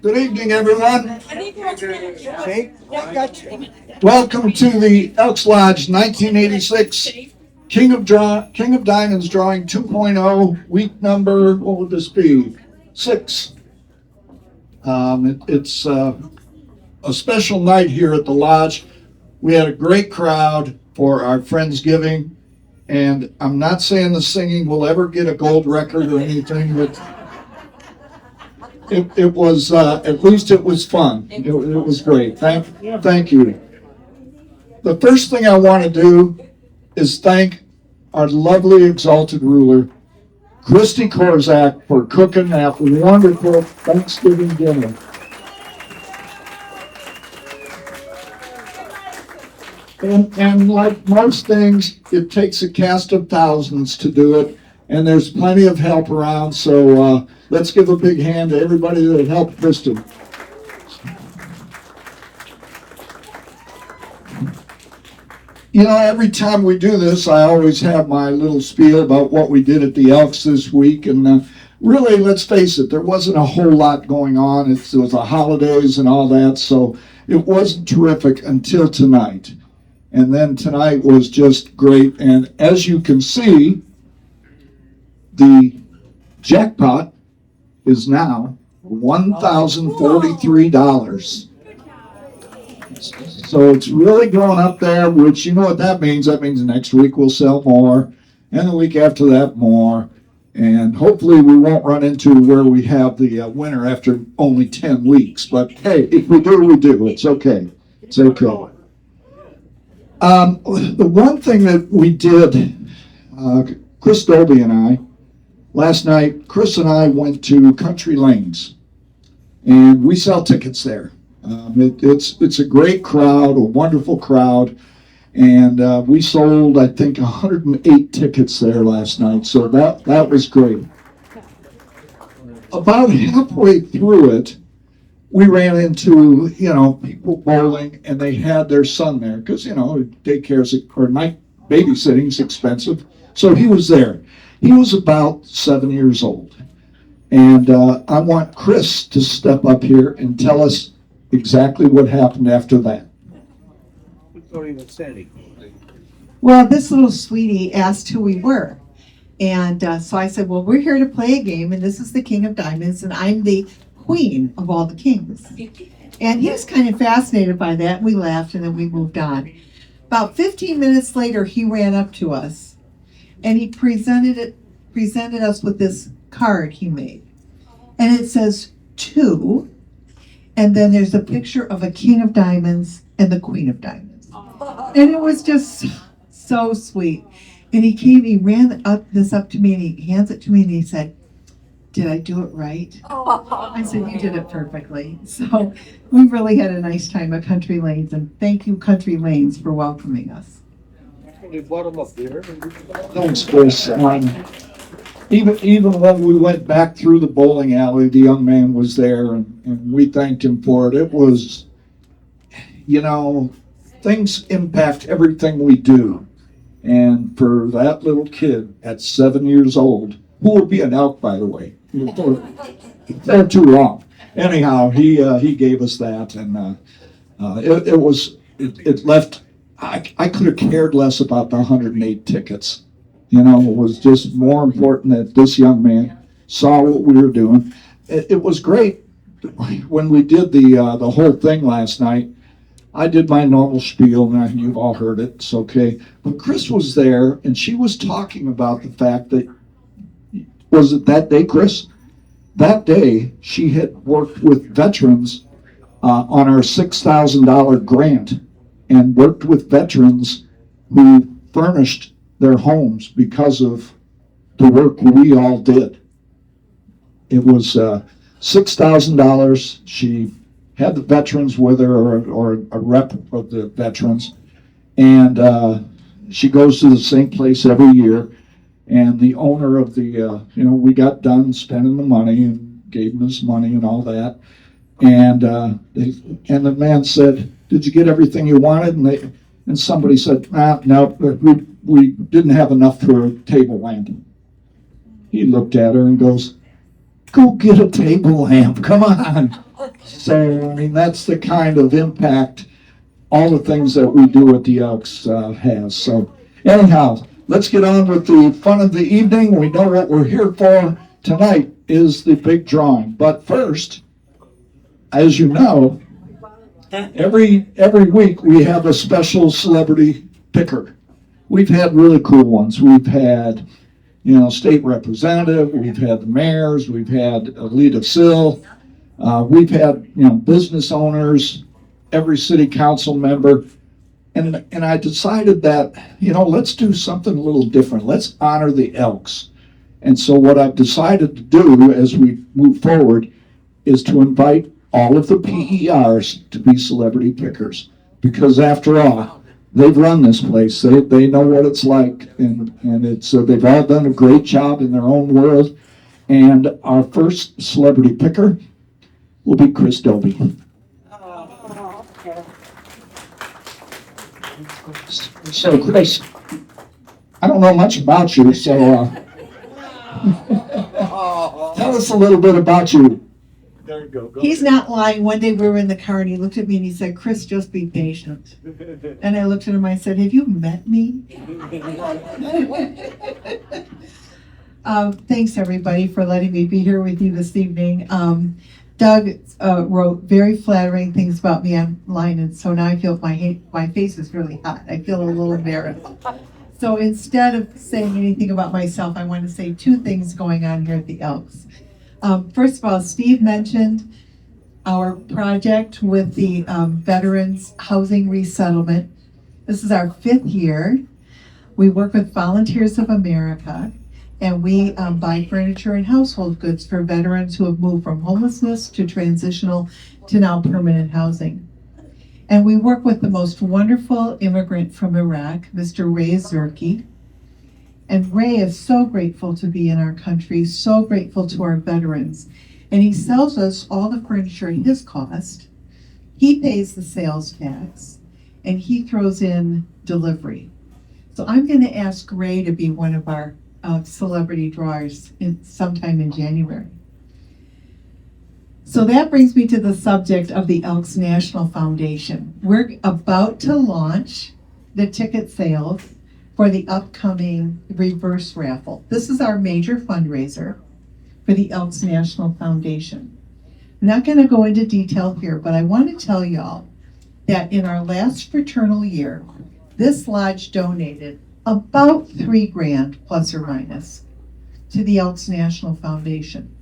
Good evening, everyone. Welcome to the Elks Lodge 1986 King of Diamonds Drawing 2.0, week number, what would this be? 6. It's a special night here at the Lodge. We had a great crowd for our Friendsgiving, and I'm not saying the singing will ever get a gold record or anything, but it was, at least it was fun. It was great. Thank you. The first thing I want to do is thank our lovely exalted ruler, Christy Korzak, for cooking that wonderful Thanksgiving dinner. And like most things, it takes a cast of thousands to do it, and there's plenty of help around, so let's give a big hand to everybody that helped Kristen. You know, every time we do this, I always have my little spiel about what we did at the Elks this week, and really, let's face it, there wasn't a whole lot going on. It was the holidays and all that, so it wasn't terrific until tonight. And then tonight was just great, and as you can see, the jackpot is now $1,043. So it's really going up there, which you know what that means. That means next week we'll sell more, and the week after that more. And hopefully we won't run into where we have the winner after only 10 weeks. But hey, if we do, we do. It's okay. It's okay. The one thing that we did, Chris Dolby and I, last night, Chris and I went to Country Lanes, and we sell tickets there. It's a great crowd, a wonderful crowd, and we sold, I think, 108 tickets there last night, so that was great. About halfway through it, we ran into, people bowling, and they had their son there, because, daycare's or night babysitting's expensive, so he was there. He was about 7 years old, and I want Chris to step up here and tell us exactly what happened after that. Well, this little sweetie asked who we were. And so I said, well, we're here to play a game, and this is the King of Diamonds, and I'm the queen of all the kings. And he was kind of fascinated by that. We laughed, and then we moved on. About 15 minutes later, he ran up to us, and he presented us with this card he made. And it says, 2. And then there's a picture of a King of Diamonds and the Queen of Diamonds. And it was just so sweet. And he ran up to me, and he hands it to me, and he said, did I do it right? I said, you did it perfectly. So we really had a nice time at Country Lanes, and thank you, Country Lanes, for welcoming us. Thanks, Chris. Even when we went back through the bowling alley, the young man was there, and we thanked him for it. It was, things impact everything we do. And for that little kid at 7 years old, who will be an elk, by the way, they're too wrong. Anyhow, he gave us that, and it left. I could have cared less about the 108 tickets. It was just more important that this young man saw what we were doing. It was great. When we did the whole thing last night, I did my normal spiel, and you've all heard it. It's okay. But Chris was there, and she was talking about the fact that, was it that day, Chris? That day, she had worked with veterans on our $6,000 grant, and worked with veterans who furnished their homes because of the work we all did. It was $6,000. She had the veterans with her, or a rep of the veterans, and she goes to the same place every year. And the owner of the, we got done spending the money and gave him his money and all that. And the man said, "Did you get everything you wanted?" And somebody said, "No, we didn't have enough for a table lamp." He looked at her and goes, "Go get a table lamp, come on." So, I mean, that's the kind of impact all the things that we do at the Elks has. So, anyhow, let's get on with the fun of the evening. We know what we're here for. Tonight is the big drawing. But first, as you know, every week we have a special celebrity picker. We've had really cool ones. We've had, state representative. We've had the mayors. We've had Alita Sill. We've had, business owners, every city council member. And I decided that, let's do something a little different. Let's honor the Elks. And so what I've decided to do as we move forward is to invite all of the PERs to be celebrity pickers. Because after all, they've run this place. They know what it's like. And it's they've all done a great job in their own world. And our first celebrity picker will be Chris Dobie. So, Chris, I don't know much about you, so tell us a little bit about you. There you go. He's not lying. One day we were in the car and he looked at me and he said, Chris, just be patient. And I looked at him, I said, have you met me? Thanks everybody for letting me be here with you this evening. Doug wrote very flattering things about me online, and so now I feel my face is really hot. I feel a little embarrassed. So instead of saying anything about myself, I want to say two things going on here at the Elks. First of all, Steve mentioned our project with the Veterans Housing Resettlement. This is our 5th year. We work with Volunteers of America, and we buy furniture and household goods for veterans who have moved from homelessness to transitional to now permanent housing. And we work with the most wonderful immigrant from Iraq, Mr. Ray Zerke. And Ray is so grateful to be in our country, so grateful to our veterans. And he sells us all the furniture at his cost. He pays the sales tax, and he throws in delivery. So I'm going to ask Ray to be one of our celebrity drawers sometime in January. So that brings me to the subject of the Elks National Foundation. We're about to launch the ticket sales for the upcoming reverse raffle. This is our major fundraiser for the Elks National Foundation. I'm not going to go into detail here, but I want to tell y'all that in our last fraternal year, this lodge donated about $3,000 plus or minus to the Elks National Foundation.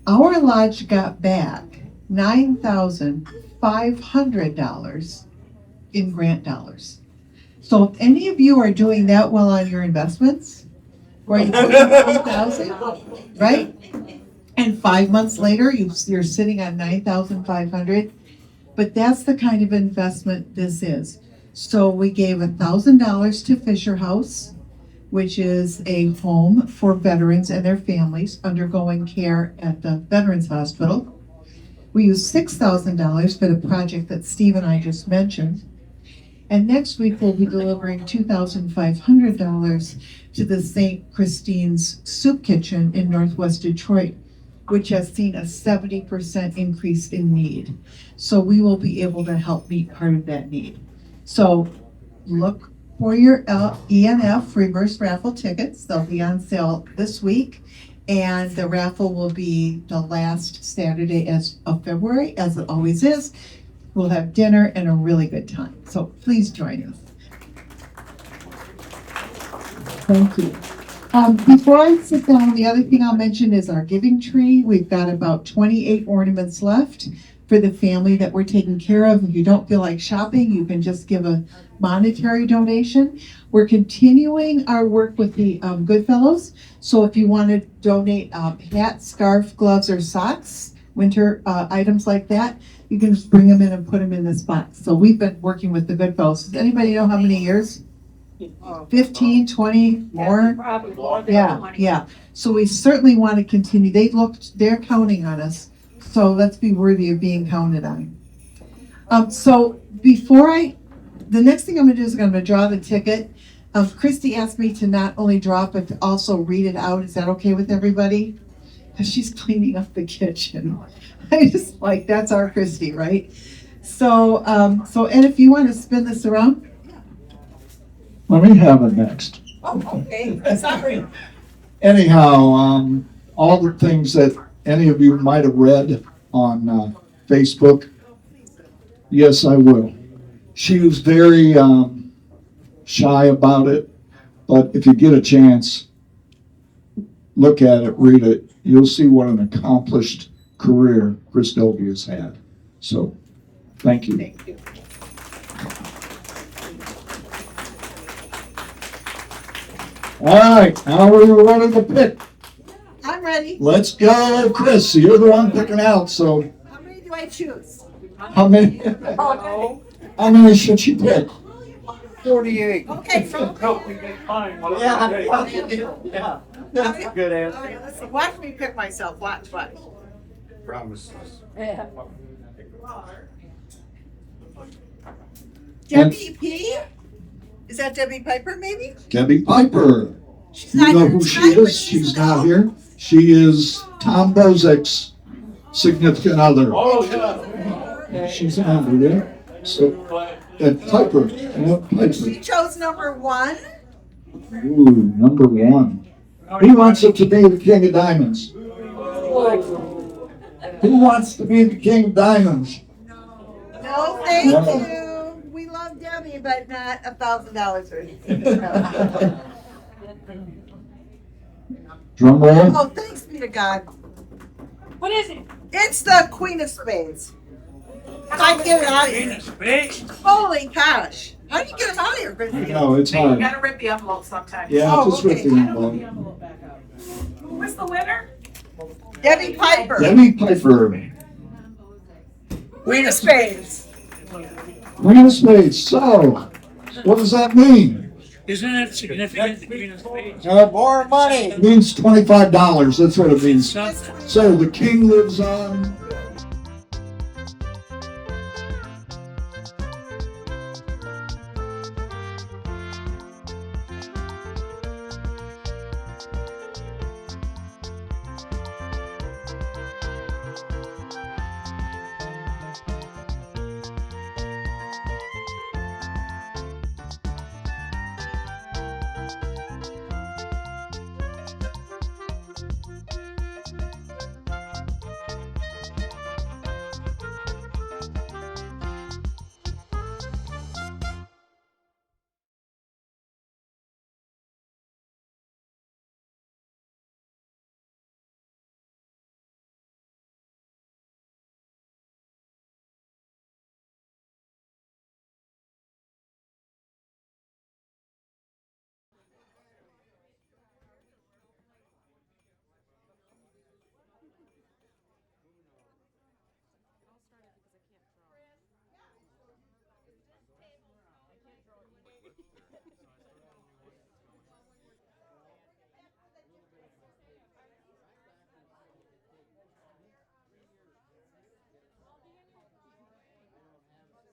Our lodge got back $9,500 in grant dollars. So if any of you are doing that well on your investments, where you put in $1,000, right? And 5 months later, you're sitting on $9,500. But that's the kind of investment this is. So we gave $1,000 to Fisher House, which is a home for veterans and their families undergoing care at the Veterans Hospital. We used $6,000 for the project that Steve and I just mentioned. And next week we'll be delivering $2,500 to the St. Christine's Soup Kitchen in Northwest Detroit, which has seen a 70% increase in need. So we will be able to help meet part of that need. So look for your ENF reverse raffle tickets. They'll be on sale this week, and the raffle will be the last Saturday of February, as it always is. We'll have dinner and a really good time. So please join us. Thank you. Before I sit down, the other thing I'll mention is our giving tree. We've got about 28 ornaments left for the family that we're taking care of. If you don't feel like shopping, you can just give a monetary donation. We're continuing our work with the Goodfellows. So if you want to donate hat, scarf, gloves, or socks, winter items like that, you can just bring them in and put them in this box. So we've been working with the Goodfellows. Does anybody know how many years? 15, 20, more? Probably more than Yeah, 20. yeah. So we certainly want to continue. They're counting on us. So let's be worthy of being counted on. So the next thing I'm going to do is I'm going to draw the ticket. Christy asked me to not only draw it, but to also read it out. Is that okay with everybody? Because she's cleaning up the kitchen. I just like, that's our Christy, right? So, Ed, if you want to spin this around. Let me have it next. Oh, okay, sorry. Anyhow, all the things that any of you might have read on Facebook, yes, I will. She was very shy about it, but if you get a chance, look at it, read it. You'll see what an accomplished career Chris Dolby has had. So, thank you. Thank you. All right, now we're ready to pick. I'm ready. Let's go, Chris. You're the one picking out, so How many do I choose? how many? Oh, How many should she pick? 48. okay, from. Help me get mine. Yeah. Good answer. All right, let's see. Watch me pick myself. Watch. Promises. Debbie P? Is that Debbie Piper, maybe? Debbie Piper. She's You not know here who tonight, she but is? She's an not elf. here. She is Tom Bozek's significant other. Oh, yeah. She's an elder there. So, Piper. Yeah, Piper. She chose number 1. Ooh, number 1. Who wants it to be the King of Diamonds? Who wants to be the King of Diamonds? No, thank No. you. We love Debbie, but not $1,000 or anything. Drum roll. Oh, thanks be to God. What is it? It's the Queen of Spades. If I can get it out of here. Holy gosh. How do you get it out of here, Christy? No, it's You hard. gotta rip the envelope sometimes. Yeah, Oh, just rip okay. the envelope. Who was the winner? Debbie Piper. Debbie Piper. Queen of Spades. Queen of Spades. So, what does that mean? Isn't it significant, the Queen of Spades? More money. It means $25. That's what it means. Something. So the king lives on